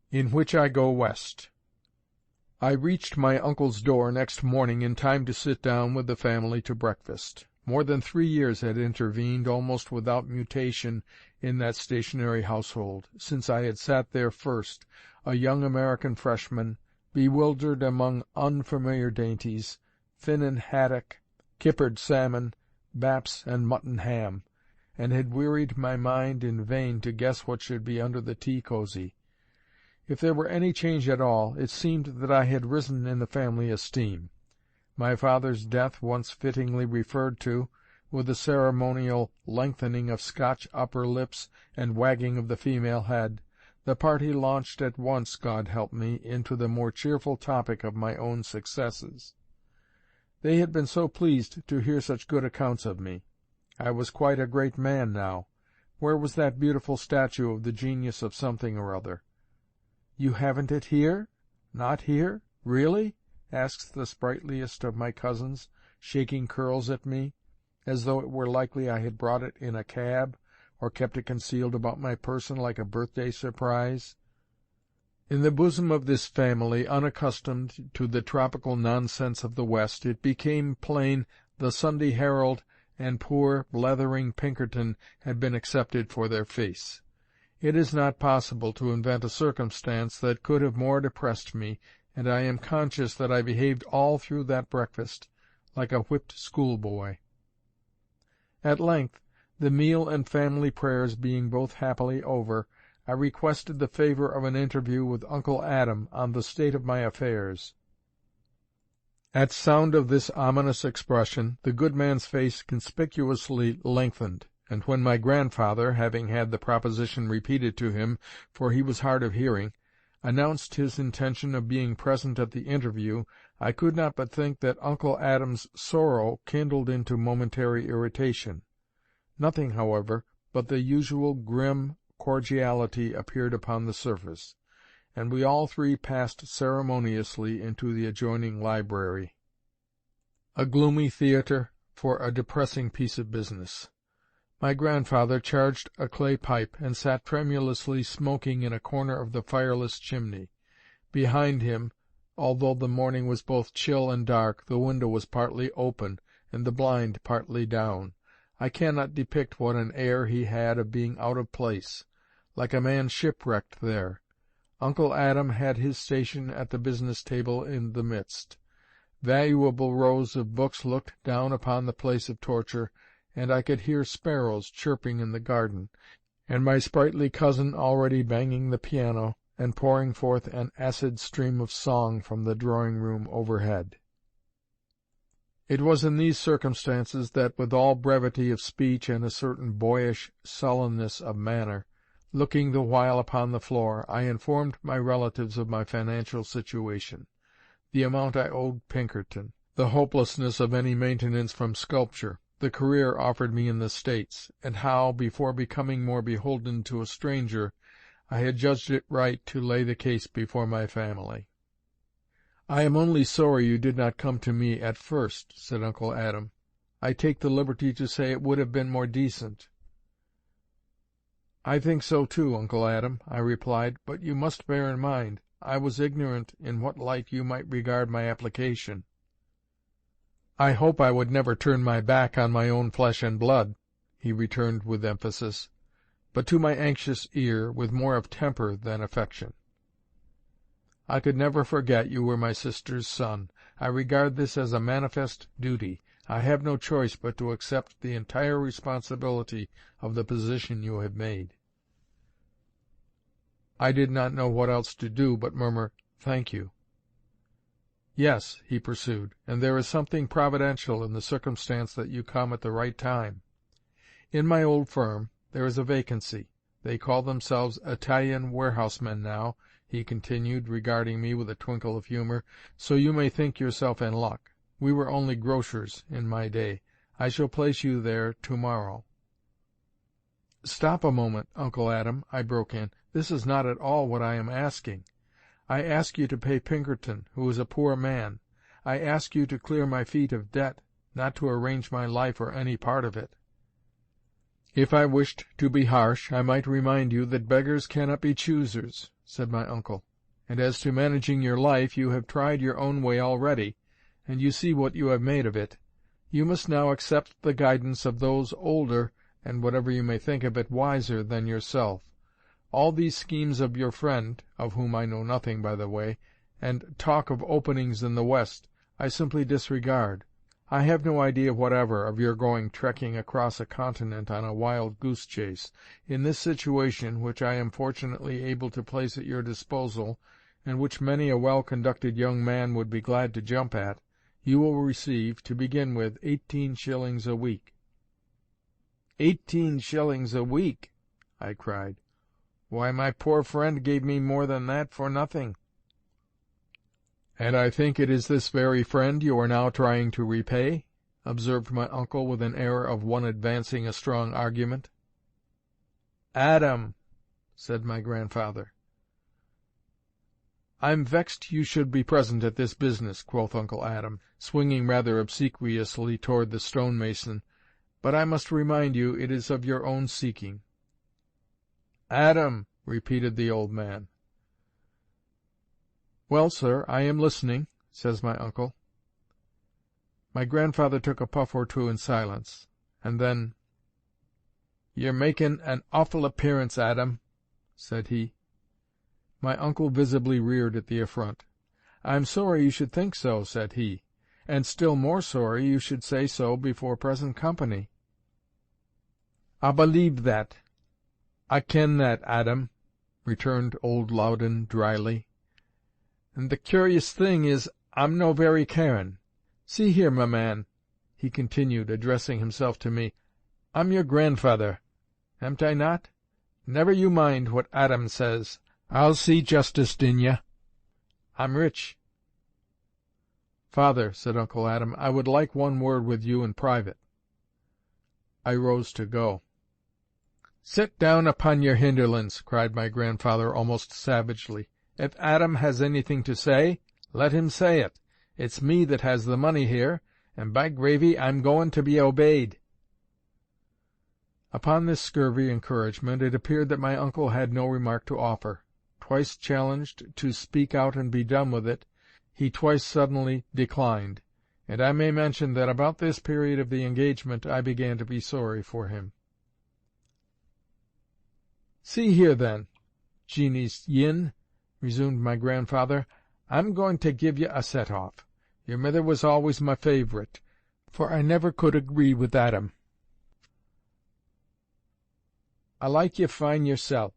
IN WHICH I GO WEST. I reached my uncle's door next morning in time to sit down with the family to breakfast. More than 3 years had intervened, almost without mutation, in that stationary household, since I had sat there first, a young American freshman, bewildered among unfamiliar dainties, Finnan haddock, kippered salmon, baps and mutton ham, and had wearied my mind in vain to guess what should be under the tea-cosy. If there were any change at all, it seemed that I had risen in the family esteem. My father's death once fittingly referred to, with a ceremonial lengthening of Scotch upper lips and wagging of the female head, the party launched at once, God help me, into the more cheerful topic of my own successes. They had been so pleased to hear such good accounts of me. I was quite a great man now. Where was that beautiful statue of the genius of something or other? "You haven't it here? Not here? Really?" asks the sprightliest of my cousins, shaking curls at me, as though it were likely I had brought it in a cab, or kept it concealed about my person like a birthday surprise. In the bosom of this family, unaccustomed to the tropical nonsense of the West, it became plain the Sunday Herald and poor, blethering Pinkerton had been accepted for their face. It is not possible to invent a circumstance that could have more depressed me, and I am conscious that I behaved all through that breakfast like a whipped schoolboy. At length, the meal and family prayers being both happily over, I requested the favour of an interview with Uncle Adam on the state of my affairs. At sound of this ominous expression, the good man's face conspicuously lengthened, and when my grandfather, having had the proposition repeated to him, for he was hard of hearing, announced his intention of being present at the interview, I could not but think that Uncle Adam's sorrow kindled into momentary irritation. Nothing, however, but the usual grim cordiality appeared upon the surface, and we all three passed ceremoniously into the adjoining library, a gloomy theatre for a depressing piece of business. My grandfather charged a clay pipe, and sat tremulously smoking in a corner of the fireless chimney. Behind him, although the morning was both chill and dark, the window was partly open, and the blind partly down. I cannot depict what an air he had of being out of place, like a man shipwrecked there. Uncle Adam had his station at the business table in the midst. Valuable rows of books looked down upon the place of torture, and I could hear sparrows chirping in the garden, and my sprightly cousin already banging the piano, and pouring forth an acid stream of song from the drawing-room overhead. It was in these circumstances that, with all brevity of speech and a certain boyish sullenness of manner, looking the while upon the floor, I informed my relatives of my financial situation, the amount I owed Pinkerton, the hopelessness of any maintenance from sculpture, the career offered me in the States, and how, before becoming more beholden to a stranger, I had judged it right to lay the case before my family. "I am only sorry you did not come to me at first," said Uncle Adam. "I take the liberty to say it would have been more decent." "I think so too, Uncle Adam," I replied, "but you must bear in mind, I was ignorant in what light you might regard my application." "I hope I would never turn my back on my own flesh and blood," he returned with emphasis, but to my anxious ear with more of temper than affection. "I could never forget you were my sister's son. I regard this as a manifest duty. I have no choice but to accept the entire responsibility of the position you have made." I did not know what else to do but murmur, "Thank you." "Yes," he pursued, "and there is something providential in the circumstance that you come at the right time. In my old firm there is a vacancy. They call themselves Italian warehousemen now," he continued, regarding me with a twinkle of humour, "so you may think yourself in luck. We were only grocers in my day. I shall place you there to-morrow." "Stop a moment, Uncle Adam," I broke in. "This is not at all what I am asking. I ask you to pay Pinkerton, who is a poor man. I ask you to clear my feet of debt, not to arrange my life or any part of it." "If I wished to be harsh, I might remind you that beggars cannot be choosers," said my uncle. "And as to managing your life, you have tried your own way already, and you see what you have made of it. You must now accept the guidance of those older, and, whatever you may think of it, wiser than yourself. All these schemes of your friend, of whom I know nothing, by the way, and talk of openings in the West, I simply disregard. I have no idea whatever of your going trekking across a continent on a wild-goose chase. In this situation, which I am fortunately able to place at your disposal, and which many a well-conducted young man would be glad to jump at, you will receive, to begin with, 18 shillings a week." "18 shillings a week!" I cried. "Why, my poor friend gave me more than that for nothing." "And I think it is this very friend you are now trying to repay?" observed my uncle, with an air of one advancing a strong argument. "Adam," said my grandfather. "I'm vexed you should be present at this business," quoth Uncle Adam, swinging rather obsequiously toward the stone mason, "but I must remind you it is of your own seeking." "Adam," repeated the old man. "Well, sir, I am listening," says my uncle. My grandfather took a puff or two in silence, and then, "You're makin' an awful appearance, Adam," said he. My uncle visibly reared at the affront. "I'm sorry you should think so," said he, "and still more sorry you should say so before present company." "I believe that. I ken that, Adam," returned old Loudon, dryly. "And the curious thing is, I'm no very carin'. See here, my man," he continued, addressing himself to me, "I'm your grandfather, am't I not? Never you mind what Adam says. I'll see justice din ye. I'm rich." "Father," said Uncle Adam, "I would like one word with you in private." I rose to go. "Sit down upon your hinderlands," cried my grandfather almost savagely. "If Adam has anything to say, let him say it. It's me that has the money here, and, by gravy, I'm goin' to be obeyed." Upon this scurvy encouragement, it appeared that my uncle had no remark to offer. Twice challenged to speak out and be done with it, he twice suddenly declined, and I may mention that about this period of the engagement I began to be sorry for him. "See here, then, Jeannie's yin," resumed my grandfather, "I'm going to give ye a set-off. Your mither was always my favourite, for I never could agree with Adam. I like ye fine yoursel'.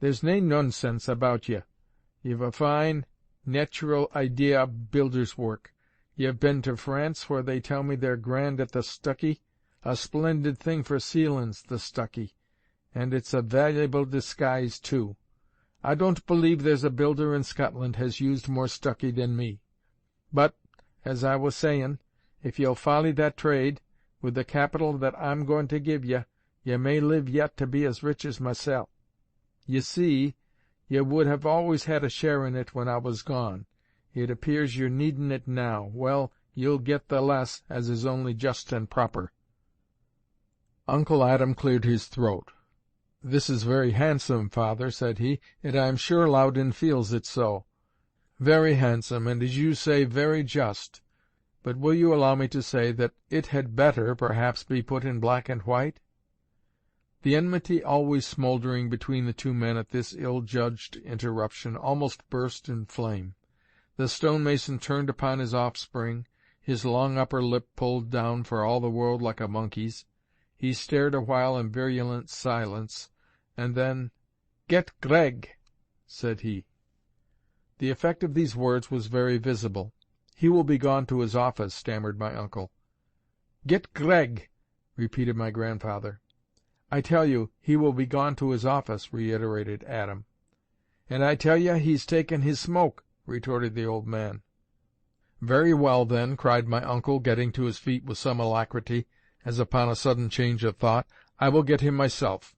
There's nae nonsense about ye. Ye've a fine, natural idea of builder's work. Ye've been to France, where they tell me they're grand at the stuccy. A splendid thing for ceilin's, the stuccy, and it's a valuable disguise, too. I don't believe there's a builder in Scotland has used more stuccy than me. But, as I was sayin', if ye'll folly that trade, with the capital that I'm going to give ye, ye may live yet to be as rich as mysel'. Ye see, ye would have always had a share in it when I was gone. It appears you're needin' it now. Well, you'll get the less, as is only just and proper." Uncle Adam cleared his throat. "This is very handsome, father," said he, "and I am sure Loudon feels it so." "Very handsome, and, as you say, very just. But will you allow me to say that it had better, perhaps, be put in black and white?" The enmity always smouldering between the two men at this ill-judged interruption almost burst in flame. The stone mason turned upon his offspring, his long upper lip pulled down for all the world like a monkey's. He stared awhile in virulent silence, and then, "Get Gregg," said he. The effect of these words was very visible. "He will be gone to his office," stammered my uncle. "Get Gregg," repeated my grandfather. "I tell you, he will be gone to his office," reiterated Adam. "And I tell ye he's taken his smoke," retorted the old man. "Very well, then," cried my uncle, getting to his feet with some alacrity, as upon a sudden change of thought, "I will get him myself."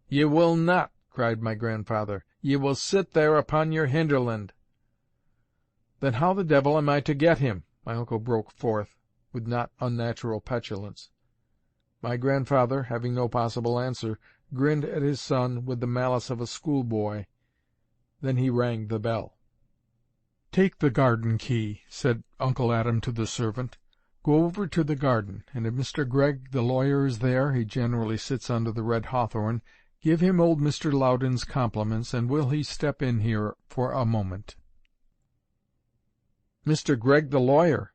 "Ye will not," cried my grandfather. "Ye will sit there upon your hinderland." "Then how the devil am I to get him?" my uncle broke forth, with not unnatural petulance. My grandfather, having no possible answer, grinned at his son with the malice of a schoolboy. Then he rang the bell. "Take the garden key," said Uncle Adam to the servant. "Go over to the garden, and if Mr. Gregg, the lawyer, is there, he generally sits under the red hawthorn, give him old Mr. Loudon's compliments, and will he step in here for a moment." Mr. Gregg, the lawyer!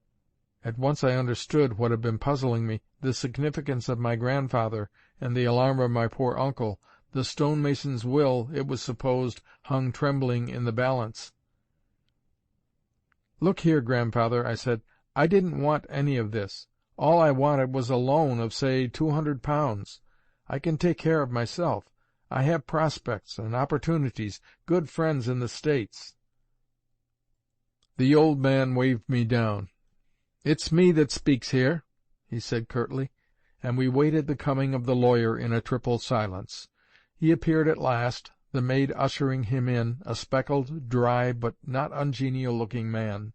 At once I understood what had been puzzling me, the significance of my grandfather and the alarm of my poor uncle. The stonemason's will, it was supposed, hung trembling in the balance. "Look here, grandfather," I said, "I didn't want any of this. All I wanted was a loan of, say, £200. I can take care of myself. I have prospects and opportunities, good friends in the States." The old man waved me down. "It's me that speaks here," he said curtly, and we waited the coming of the lawyer in a triple silence. He appeared at last, the maid ushering him in, a spectacled, dry, but not ungenial-looking man.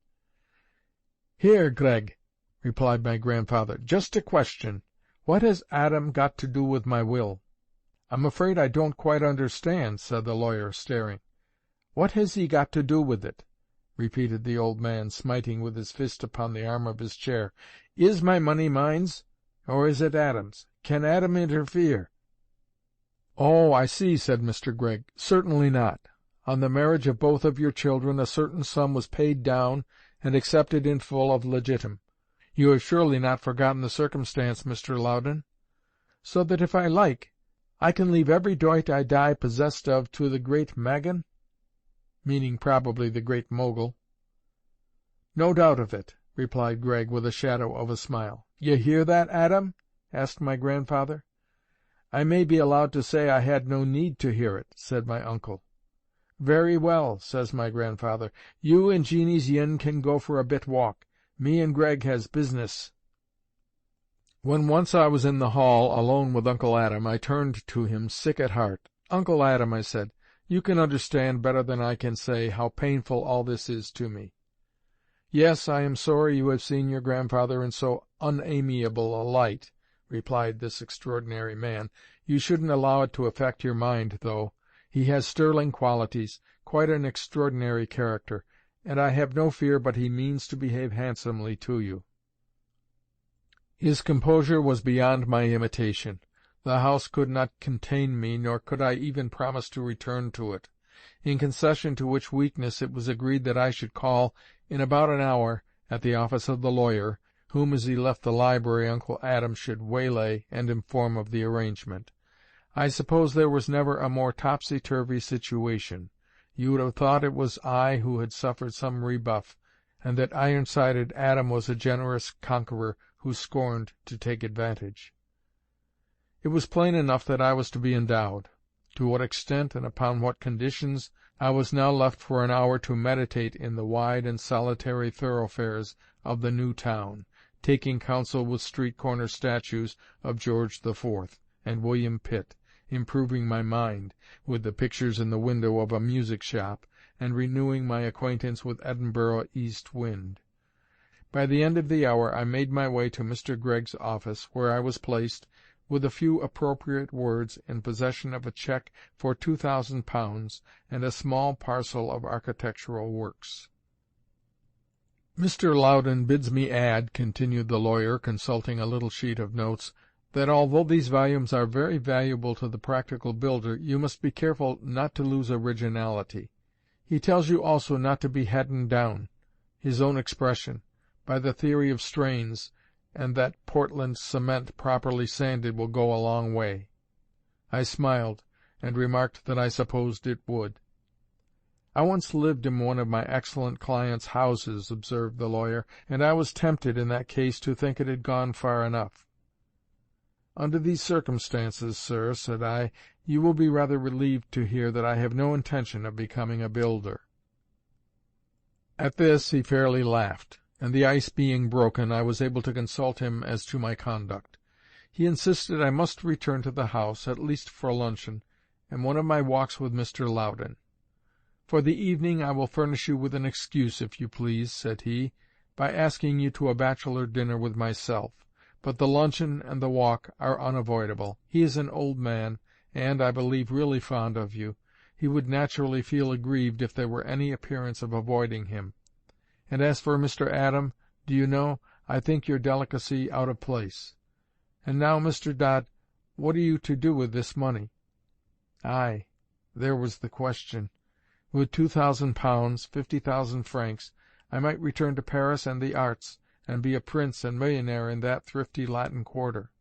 "Here, Gregg," replied my grandfather, "just a question. What has Adam got to do with my will?" "I'm afraid I don't quite understand," said the lawyer, staring. "What has he got to do with it?" repeated the old man, smiting with his fist upon the arm of his chair. "Is my money mine's, or is it Adam's? Can Adam interfere?" "Oh, I see," said Mr. Gregg. "Certainly not. On the marriage of both of your children a certain sum was paid down and accepted in full of legitim. You have surely not forgotten the circumstance, Mr. Loudon? So that if I like, I can leave every doit I die possessed of to the Great Magan?" meaning probably the Great Mogul. "No doubt of it," replied Gregg, with a shadow of a smile. "You hear that, Adam?" asked my grandfather. "I may be allowed to say I had no need to hear it," said my uncle. "Very well," says my grandfather. "You and Jeannie's yin can go for a bit walk. Me and Gregg has business." When once I was in the hall alone with Uncle Adam, I turned to him, sick at heart. "Uncle Adam," I said, "you can understand better than I can say how painful all this is to me." "Yes, I am sorry you have seen your grandfather in so unamiable a light," replied this extraordinary man. "You shouldn't allow it to affect your mind, though. He has sterling qualities, quite an extraordinary character, and I have no fear but he means to behave handsomely to you." His composure was beyond my imitation. The house could not contain me, nor could I even promise to return to it. In concession to which weakness it was agreed that I should call in about an hour at the office of the lawyer, whom as he left the library Uncle Adam should waylay and inform of the arrangement. I suppose there was never a more topsy-turvy situation. You would have thought it was I who had suffered some rebuff, and that iron-sided Adam was a generous conqueror who scorned to take advantage. It was plain enough that I was to be endowed. To what extent, and upon what conditions, I was now left for an hour to meditate in the wide and solitary thoroughfares of the new town, taking counsel with street-corner statues of George IV. And William Pitt, improving my mind with the pictures in the window of a music-shop, and renewing my acquaintance with Edinburgh east wind. By the end of the hour I made my way to Mr. Gregg's office, where I was placed, with a few appropriate words, in possession of a cheque for £2,000 and a small parcel of architectural works. "Mr. Loudon bids me add," continued the lawyer, consulting a little sheet of notes, "that although these volumes are very valuable to the practical builder, you must be careful not to lose originality. He tells you also not to be headed down, his own expression, by the theory of strains, and that Portland cement properly sanded will go a long way." I smiled, and remarked that I supposed it would. "I once lived in one of my excellent client's houses," observed the lawyer, "and I was tempted in that case to think it had gone far enough." "Under these circumstances, sir," said I, "you will be rather relieved to hear that I have no intention of becoming a builder." At this he fairly laughed, and the ice being broken, I was able to consult him as to my conduct. He insisted I must return to the house, at least for luncheon, and one of my walks with Mr. Loudon. "For the evening I will furnish you with an excuse, if you please," said he, "by asking you to a bachelor dinner with myself. but the luncheon and the walk are unavoidable. He is an old man, and, I believe, really fond of you. He would naturally feel aggrieved if there were any appearance of avoiding him. And as for Mr. Adam, do you know, I think your delicacy out of place. And now, Mr. Dodd, what are you to do with this money?" Ay, there was the question. With £2,000, 50,000 francs, I might return to Paris and the arts, and be a prince and millionaire in that thrifty Latin quarter.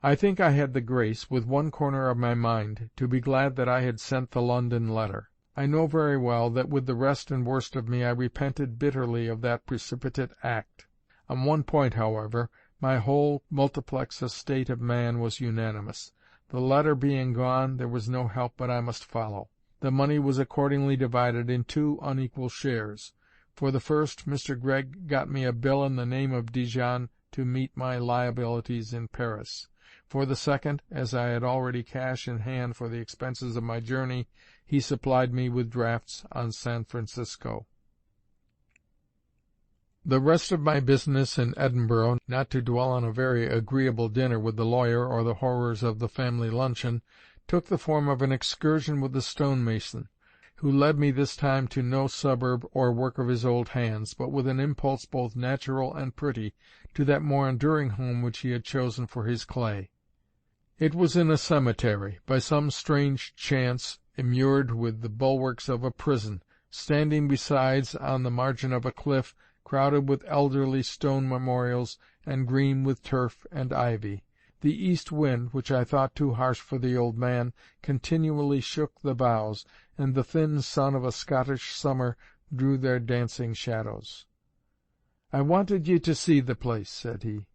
I think I had the grace, with one corner of my mind, to be glad that I had sent the London letter. I know very well that with the rest and worst of me I repented bitterly of that precipitate act. On one point, however, my whole multiplex estate of man was unanimous. The letter being gone, there was no help but I must follow. The money was accordingly divided in 2 unequal shares. For the first, Mr. Gregg got me a bill in the name of Dijon to meet my liabilities in Paris. For the second, as I had already cash in hand for the expenses of my journey, he supplied me with drafts on San Francisco. The rest of my business in Edinburgh, not to dwell on a very agreeable dinner with the lawyer or the horrors of the family luncheon, took the form of an excursion with the stonemason, who led me this time to no suburb or work of his old hands, but with an impulse both natural and pretty, to that more enduring home which he had chosen for his clay. It was in a cemetery, by some strange chance immured with the bulwarks of a prison, standing besides on the margin of a cliff, crowded with elderly stone memorials, and green with turf and ivy. The east wind, which I thought too harsh for the old man, continually shook the boughs, and the thin sun of a Scottish summer drew their dancing shadows. "I wanted ye to see the place," said he.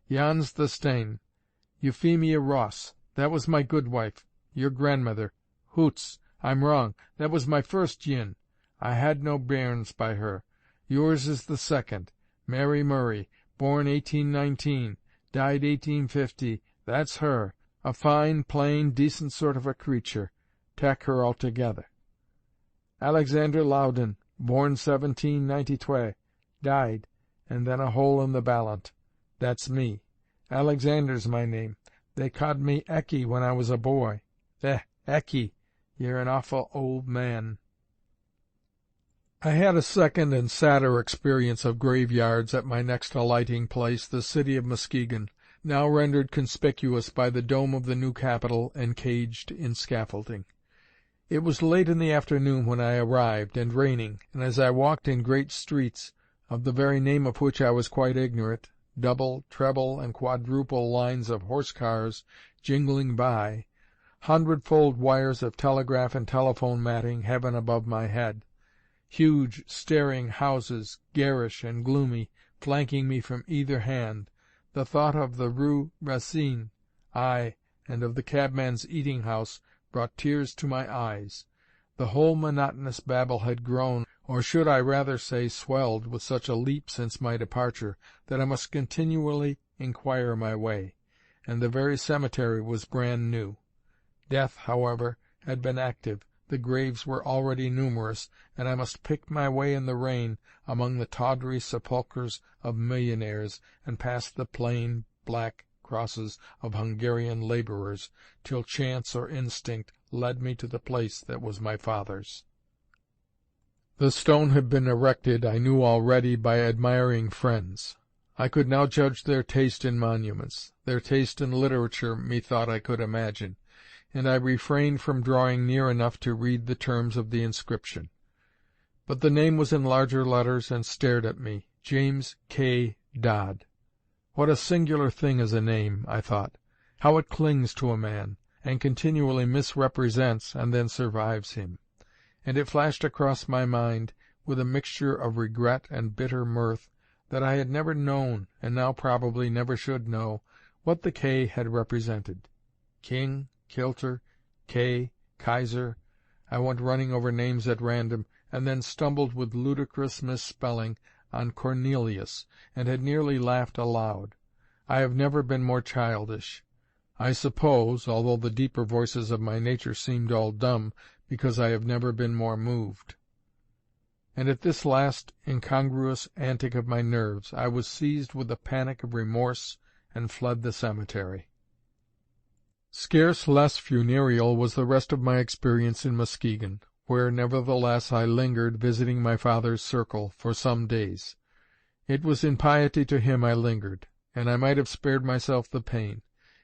"Yon's the stane. Euphemia Ross, that was my goodwife, your grandmother. Hoots, I'm wrong, that was my first yin. I had no bairns by her. Yours is the second, Mary Murray, born 1819, died 1850, that's her. A fine, plain, decent sort of a creature, tak her altogether. Alexander Loudon, born 1792, died, and then a hole in the ballant. That's me. Alexander's my name. They ca'd me Ecky when I was a boy. Ecky, ye're an awful old man." I had a second and sadder experience of graveyards at my next alighting place, the city of Muskegon, now rendered conspicuous by the dome of the new Capitol encaged in scaffolding. It was late in the afternoon when I arrived, and raining, and as I walked in great streets, of the very name of which I was quite ignorant, double, treble, and quadruple lines of horse-cars jingling by, hundredfold wires of telegraph and telephone matting heaven above my head, huge staring houses, garish and gloomy, flanking me from either hand, the thought of the Rue Racine, ay, and of the cabman's eating-house, brought tears to my eyes. The whole monotonous babel had grown, or should I rather say swelled, with such a leap since my departure, that I must continually inquire my way, and the very cemetery was brand new. Death, however, had been active, the graves were already numerous, and I must pick my way in the rain among the tawdry sepulchres of millionaires, and past the plain, black crosses of Hungarian labourers, till chance or instinct led me to the place that was my father's. The stone had been erected, I knew already, by admiring friends. I could now judge their taste in monuments. Their taste in literature methought I could imagine, and I refrained from drawing near enough to read the terms of the inscription. But the name was in larger letters and stared at me, James K. Dodd. What a singular thing is a name, I thought. How it clings to a man, and continually misrepresents and then survives him. And it flashed across my mind, with a mixture of regret and bitter mirth, that I had never known, and now probably never should know, what the K had represented. King, Kilter, K, Kaiser. I went running over names at random, and then stumbled with ludicrous misspelling on Cornelius, and had nearly laughed aloud. I have never been more childish. I suppose, although the deeper voices of my nature seemed all dumb, because I have never been more moved. And at this last incongruous antic of my nerves, I was seized with a panic of remorse and fled the cemetery. Scarce less funereal was the rest of my experience in Muskegon, where nevertheless I lingered, visiting my father's circle, for some days. It was in piety to him I lingered, and I might have spared myself the pain.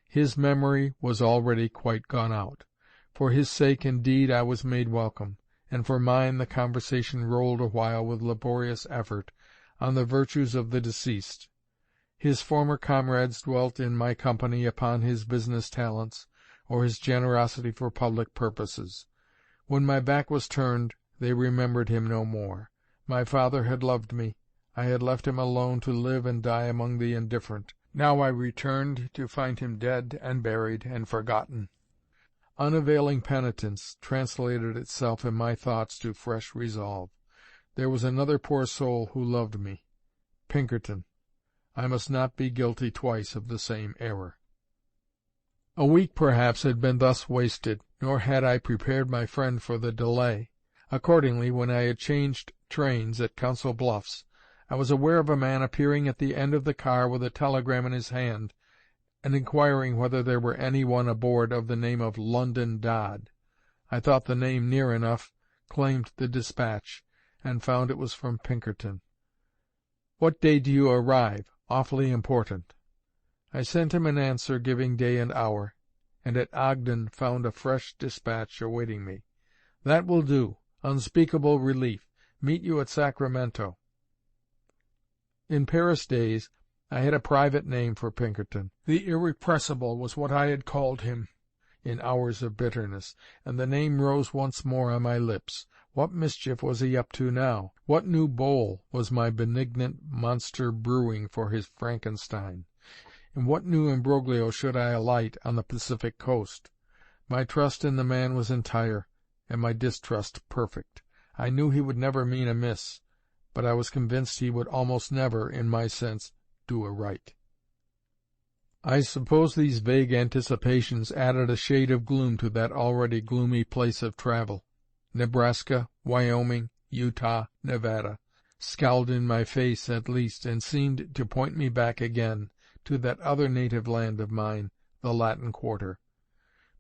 His memory was already quite gone out. For his sake indeed I was made welcome, and for mine the conversation rolled awhile with laborious effort on the virtues of the deceased. His former comrades dwelt in my company upon his business talents, or his generosity for public purposes. When my back was turned, they remembered him no more. My father had loved me. I had left him alone to live and die among the indifferent. Now I returned to find him dead and buried and forgotten. Unavailing penitence translated itself in my thoughts to fresh resolve. There was another poor soul who loved me. Pinkerton. I must not be guilty twice of the same error. A week perhaps had been thus wasted, nor had I prepared my friend for the delay. Accordingly, when I had changed trains at Council Bluffs, I was aware of a man appearing at the end of the car with a telegram in his hand, and inquiring whether there were any one aboard of the name of London Dodd. I thought the name near enough, claimed the dispatch, and found it was from Pinkerton. "What day do you arrive? Awfully important." I sent him an answer giving day and hour, and at Ogden found a fresh dispatch awaiting me. "That will do. Unspeakable relief. Meet you at Sacramento." In Paris days I had a private name for Pinkerton. The Irrepressible was what I had called him in hours of bitterness, and the name rose once more on my lips. What mischief was he up to now? What new bowl was my benignant monster brewing for his Frankenstein? In what new imbroglio should I alight on the Pacific coast? My trust in the man was entire, and my distrust perfect. I knew he would never mean amiss, but I was convinced he would almost never, in my sense, do aright. I suppose these vague anticipations added a shade of gloom to that already gloomy place of travel. Nebraska, Wyoming, Utah, Nevada, scowled in my face at least, and seemed to point me back again to that other native land of mine, the Latin Quarter.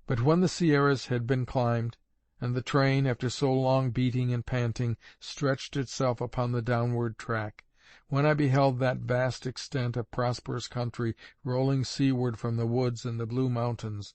But when the Sierras had been climbed, and the train, after so long beating and panting, stretched itself upon the downward track, when I beheld that vast extent of prosperous country rolling seaward from the woods and the blue mountains,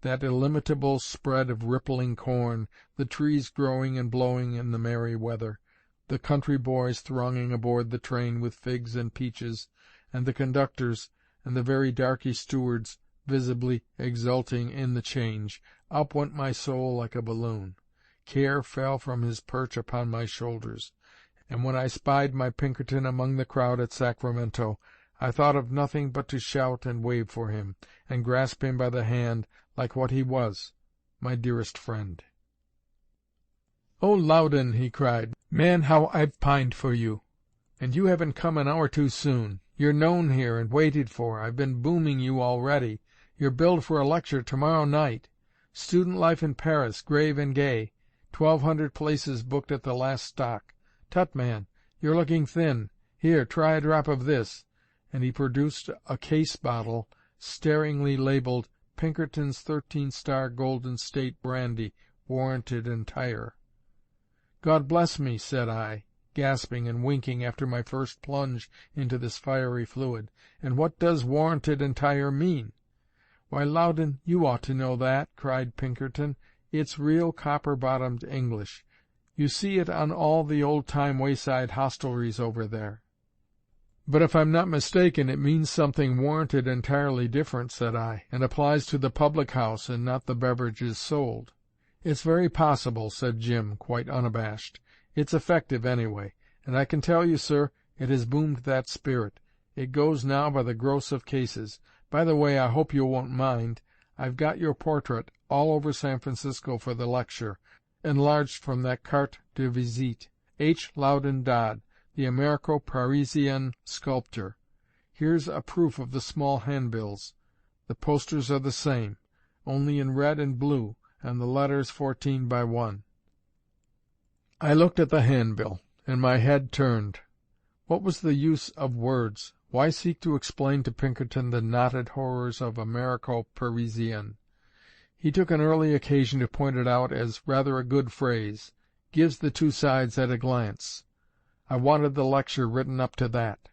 that illimitable spread of rippling corn, the trees growing and blowing in the merry weather, the country boys thronging aboard the train with figs and peaches, and the conductors, and the very darky stewards, visibly exulting in the change, up went my soul like a balloon. Care fell from his perch upon my shoulders, and when I spied my Pinkerton among the crowd at Sacramento, I thought of nothing but to shout and wave for him, and grasp him by the hand like what he was, my dearest friend. "Oh, Loudon," he cried, "man, how I've pined for you! And you haven't come an hour too soon. You're known here and waited for. I've been booming you already. You're billed for a lecture to-morrow night. Student life in Paris, grave and gay. 1,200 places booked at the last stock. Tut, man, you're looking thin. Here, try a drop of this," and he produced a case bottle, staringly labelled Pinkerton's 13-star Golden State Brandy, warranted entire. "God bless me," said I, gasping and winking after my first plunge into this fiery fluid, "and what does warranted entire mean?" "Why, Loudon, you ought to know that," cried Pinkerton. "It's real copper-bottomed English. You see it on all the old-time wayside hostelries over there." "But if I'm not mistaken, it means something warranted entirely different," said I, "and applies to the public house and not the beverages sold." "It's very possible," said Jim, quite unabashed. "It's effective, anyway, and I can tell you, sir, it has boomed that spirit. It goes now by the gross of cases. By the way, I hope you won't mind, I've got your portrait all over San Francisco for the lecture, enlarged from that carte de visite. H. Loudon Dodd, the Americo-Parisian sculptor. Here's a proof of the small handbills. The posters are the same, only in red and blue, and the letters 14 by 1. I looked at the handbill, and my head turned. What was the use of words Why seek to explain to Pinkerton the knotted horrors of Americo Parisienne? He took an early occasion to point it out as rather a good phrase, gives the two sides at a glance. I wanted the lecture written up to that.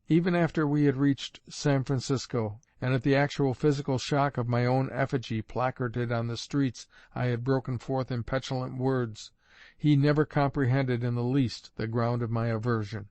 Even after we had reached San Francisco, and at the actual physical shock of my own effigy placarded on the streets I had broken forth in petulant words, he never comprehended in the least the ground of my aversion.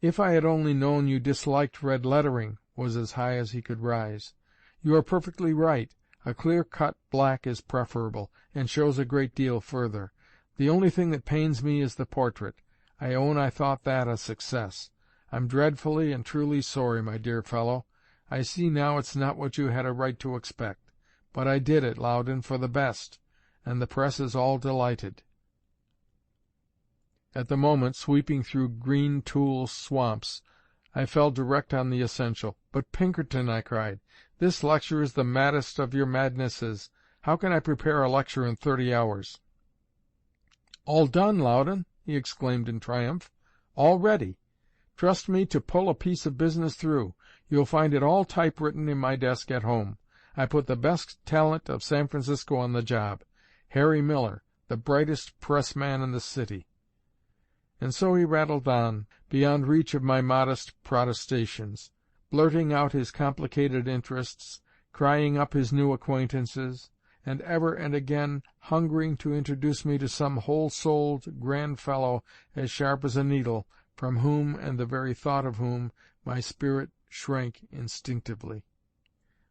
"If I had only known you disliked red lettering," was as high as he could rise. "You are perfectly right. A clear-cut black is preferable, and shows a great deal further. The only thing that pains me is the portrait. I own I thought that a success. I'm dreadfully and truly sorry, my dear fellow. I see now it's not what you had a right to expect. But I did it, Loudon, for the best, and the press is all delighted." At the moment, sweeping through green tulle swamps, I fell direct on the essential. "But, Pinkerton," I cried, "this lecture is the maddest of your madnesses. How can I prepare a lecture in 30 hours?" "All done, Loudon!" he exclaimed in triumph. "All ready. Trust me to pull a piece of business through. You'll find it all typewritten in my desk at home. I put the best talent of San Francisco on the job. Harry Miller, the brightest pressman in the city." And so he rattled on, beyond reach of my modest protestations, blurting out his complicated interests, crying up his new acquaintances, and ever and again hungering to introduce me to some whole-souled, grand fellow as sharp as a needle, from whom, and the very thought of whom, my spirit shrank instinctively.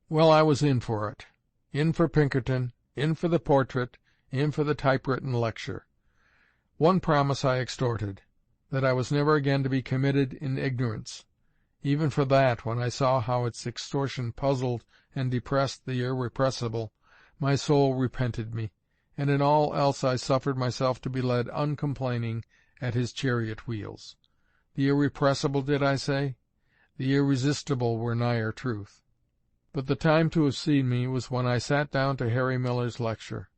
Well, I was in for it. In for Pinkerton, in for the portrait, in for the typewritten lecture. One promise I extorted, that I was never again to be committed in ignorance. Even for that, when I saw how its extortion puzzled and depressed the irrepressible, my soul repented me, and in all else I suffered myself to be led uncomplaining at his chariot wheels. The irrepressible, did I say? The irresistible were nigher truth. But the time to have seen me was when I sat down to Harry Miller's lecture.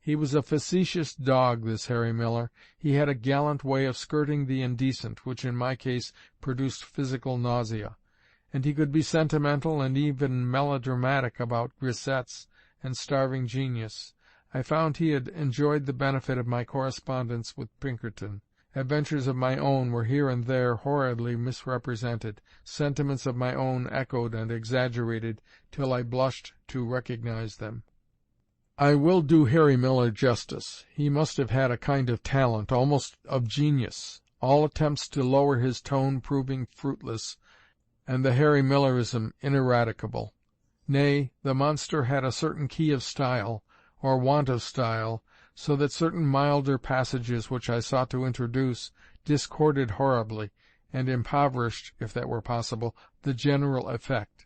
He was a facetious dog, this Harry Miller. He had a gallant way of skirting the indecent, which in my case produced physical nausea, and he could be sentimental and even melodramatic about grisettes and starving genius. I found he had enjoyed the benefit of my correspondence with Pinkerton. Adventures of my own were here and there horridly misrepresented, sentiments of my own echoed and exaggerated till I blushed to recognize them. I will do Harry Miller justice. He must have had a kind of talent, almost of genius, all attempts to lower his tone proving fruitless, and the Harry Millerism ineradicable. Nay, the monster had a certain key of style, or want of style, so that certain milder passages which I sought to introduce discorded horribly, and impoverished, if that were possible, the general effect.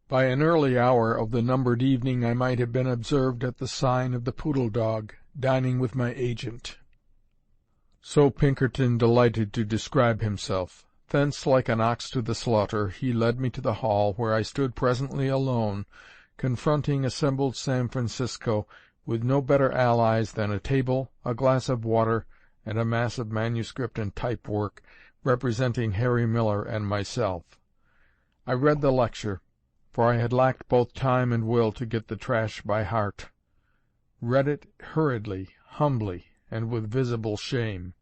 By an early hour of the numbered evening I might have been observed at the sign of the Poodle Dog, dining with my agent. So Pinkerton delighted to describe himself. Thence, like an ox to the slaughter, he led me to the hall, where I stood presently alone, confronting assembled San Francisco, with no better allies than a table, a glass of water, and a mass of manuscript and type work, representing Harry Miller and myself. I read the lecture, for I had lacked both time and will to get the trash by heart. Read it hurriedly, humbly, and with visible shame.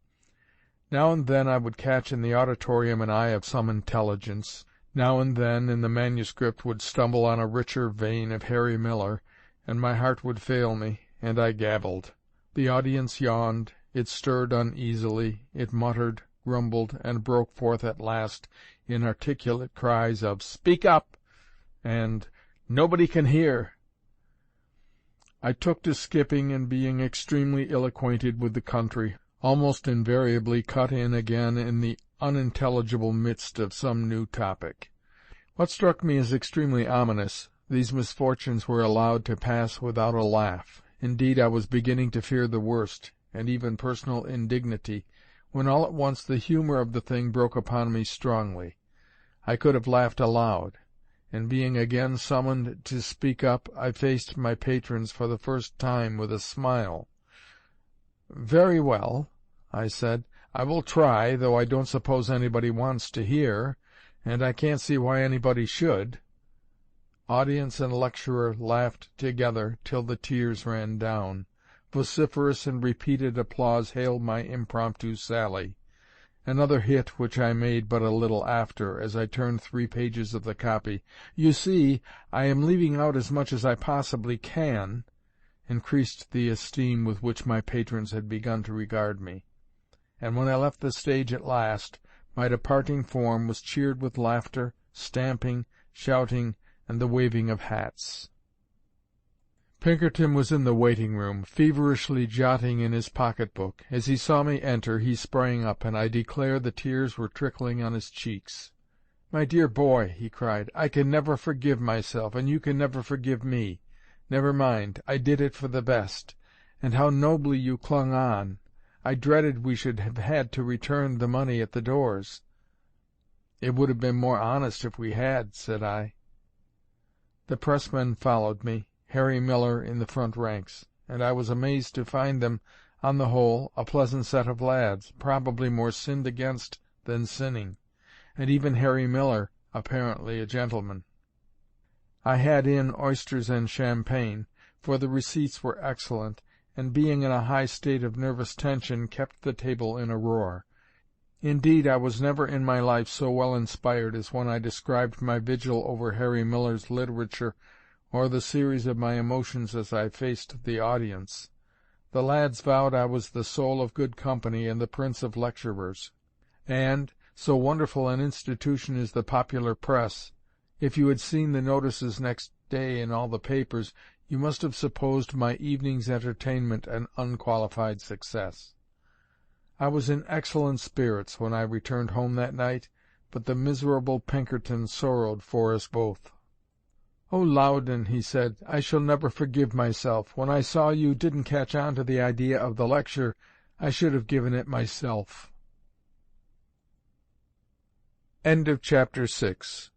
Now and then I would catch in the auditorium an eye of some intelligence. Now and then in the manuscript would stumble on a richer vein of Harry Miller, and my heart would fail me, and I gabbled. The audience yawned, it stirred uneasily, it muttered, grumbled, and broke forth at last in articulate cries of "Speak up!" and "Nobody can hear." I took to skipping, and being extremely ill-acquainted with the country, almost invariably cut in again in the unintelligible midst of some new topic. What struck me as extremely ominous, these misfortunes were allowed to pass without a laugh. Indeed, I was beginning to fear the worst, and even personal indignity, when all at once the humour of the thing broke upon me strongly. I could have laughed aloud, and being again summoned to speak up, I faced my patrons for the first time with a smile. "Very well," I said, "I will try, though I don't suppose anybody wants to hear, and I can't see why anybody should." Audience and lecturer laughed together till the tears ran down. Vociferous and repeated applause hailed my impromptu sally. Another hit which I made but a little after, as I turned 3 pages of the copy. "You see, I am leaving out as much as I possibly can," increased the esteem with which my patrons had begun to regard me. And when I left the stage at last, my departing form was cheered with laughter, stamping, shouting, and the waving of hats. Pinkerton was in the waiting-room, feverishly jotting in his pocket-book. As he saw me enter, he sprang up, and I declare the tears were trickling on his cheeks. "My dear boy," he cried, "I can never forgive myself, and you can never forgive me. Never mind, I did it for the best. And how nobly you clung on! I dreaded we should have had to return the money at the doors." "It would have been more honest if we had," said I. The pressmen followed me, Harry Miller in the front ranks, and I was amazed to find them, on the whole, a pleasant set of lads, probably more sinned against than sinning, and even Harry Miller apparently a gentleman. I had in oysters and champagne, for the receipts were excellent, and being in a high state of nervous tension, kept the table in a roar. Indeed, I was never in my life so well inspired as when I described my vigil over Harry Miller's literature, or the series of my emotions as I faced the audience. The lads vowed I was the soul of good company and the prince of lecturers. And, so wonderful an institution is the popular press, if you had seen the notices next day in all the papers, you must have supposed my evening's entertainment an unqualified success. I was in excellent spirits when I returned home that night, but the miserable Pinkerton sorrowed for us both. "Oh, Loudon," he said, "I shall never forgive myself. When I saw you didn't catch on to the idea of the lecture, I should have given it myself." Chapter 6